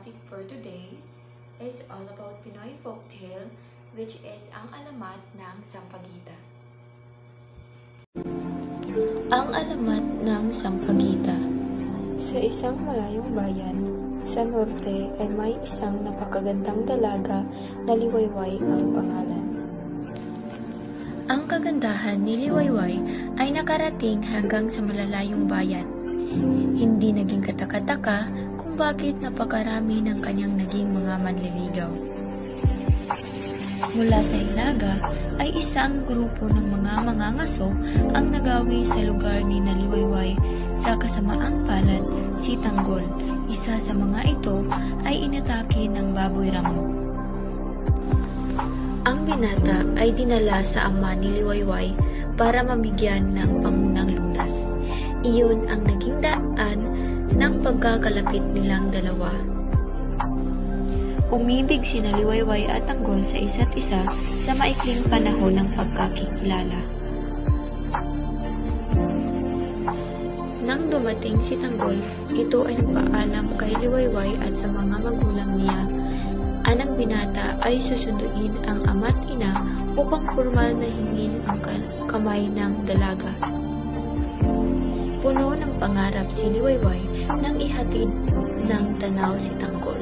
topic for today is all about Pinoy folktale, which is ang alamat ng Sampaguita. Ang alamat ng Sampaguita. Sa isang malayong bayan, sa norte ay may isang napakagandang dalaga na Liwayway ang pangalan. Ang kagandahan ni Liwayway ay nakarating hanggang sa malalayong bayan. Hindi naging katakataka kung bakit napakarami ng kanyang naging mga manliligaw. Mula sa Hilaga ay isang grupo ng mga mangangaso ang nagawi sa lugar ni Liwayway. Sa kasamaang palad, si Tanggol, isa sa mga ito, ay inatake ng baboy ramo. Ang binata ay dinala sa ama ni Liwayway para mabigyan ng pangunang lunas. Iyon ang naging daan ng pagkakalapit nilang dalawa. Umibig sina Liwayway at Tanggol sa isa't isa sa maikling panahon ng pagkakikilala. Nang dumating si Tanggol, ito ay nagpaalam kay Liwayway at sa mga magulang niya. Ang binata ay susunduin ang ama't ina upang formal na hingin ang kamay ng dalaga. Puno ng pangarap si Liwayway nang ihatid ng tanaw si Tanggol.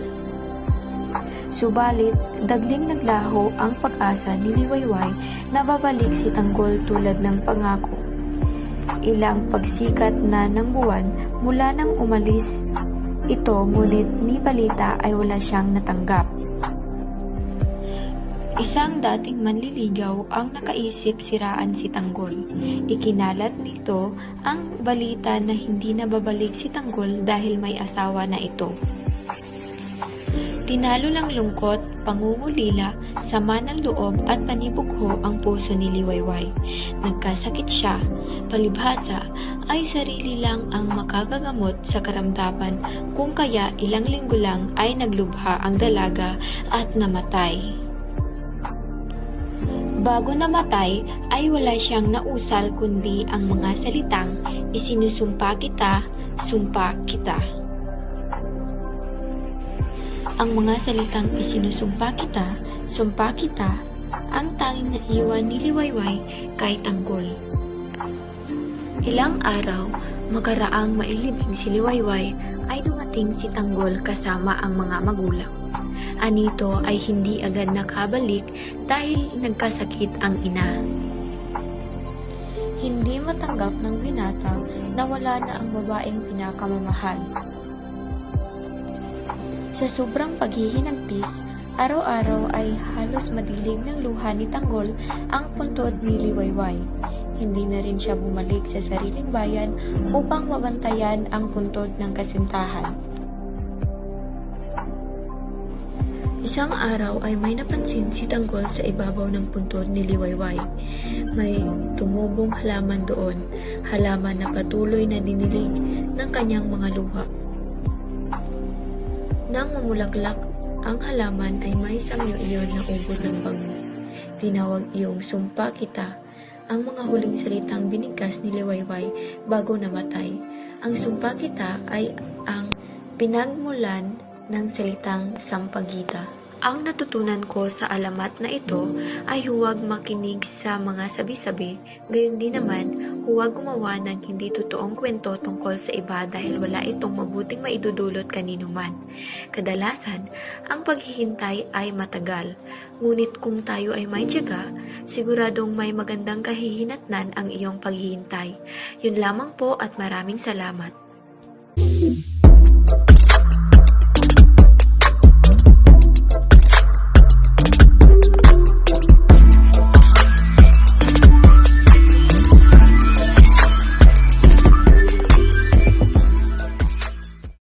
Subalit, dagling naglaho ang pag-asa ni Liwayway na babalik si Tanggol tulad ng pangako. Ilang pagsikat na ng buwan mula nang umalis ito, ngunit ni balita ay wala siyang natanggap. Isang dating manliligaw ang nakaisip siraan si Tanggol. Ikinalat nito ang balita na hindi na babalik si Tanggol dahil may asawa na ito. Tinalo ng lungkot, pangungulila, sama ng loob at panibugho ang puso ni Liwayway. Nagkasakit siya. Palibhasa ay sarili lang ang makagagamot sa karamdaman, kung kaya ilang linggo lang ay naglubha ang dalaga at namatay. Bago namatay ay wala siyang nausal kundi ang mga salitang isinusumpa kita, sumpa kita. Ang mga salitang isinusumpa kita, sumpa kita, ang tanging naiwan ni Liwayway kay Tanggol. Ilang araw, makaraang mailibing si Liwayway, ay dumating si Tanggol kasama ang mga magulang. Anito ay hindi agad nakabalik dahil nagkasakit ang ina. Hindi matanggap ng binata na wala na ang babaeng pinakamamahal. Sa sobrang paghihinagpis, araw-araw ay halos madilim ng luha ni Tanggol ang puntod ni Liwayway. Hindi na rin siya bumalik sa sariling bayan upang mabantayan ang puntod ng kasintahan. Isang araw ay may napansin si Tanggol sa ibabaw ng puntod ni Liwayway. May tumubong halaman doon, halaman na patuloy na dinilig ng kanyang mga luha. Nang mamulaklak ang halaman ay may samyo iyon na ubod ng bango. Tinawag iyong sumpa kita, ang mga huling salitang binigkas ni Liwayway bago namatay. Ang sumpa kita ay ang pinagmulan ng salitang Sampaguita. Ang natutunan ko sa alamat na ito ay huwag makinig sa mga sabi-sabi, gayon din naman huwag gumawa ng hindi totoong kwento tungkol sa iba dahil wala itong mabuting maidudulot kanino man. Kadalasan, ang paghihintay ay matagal, ngunit kung tayo ay may tiyaga, siguradong may magandang kahihinatnan ang iyong paghihintay. Yun lamang po at maraming salamat.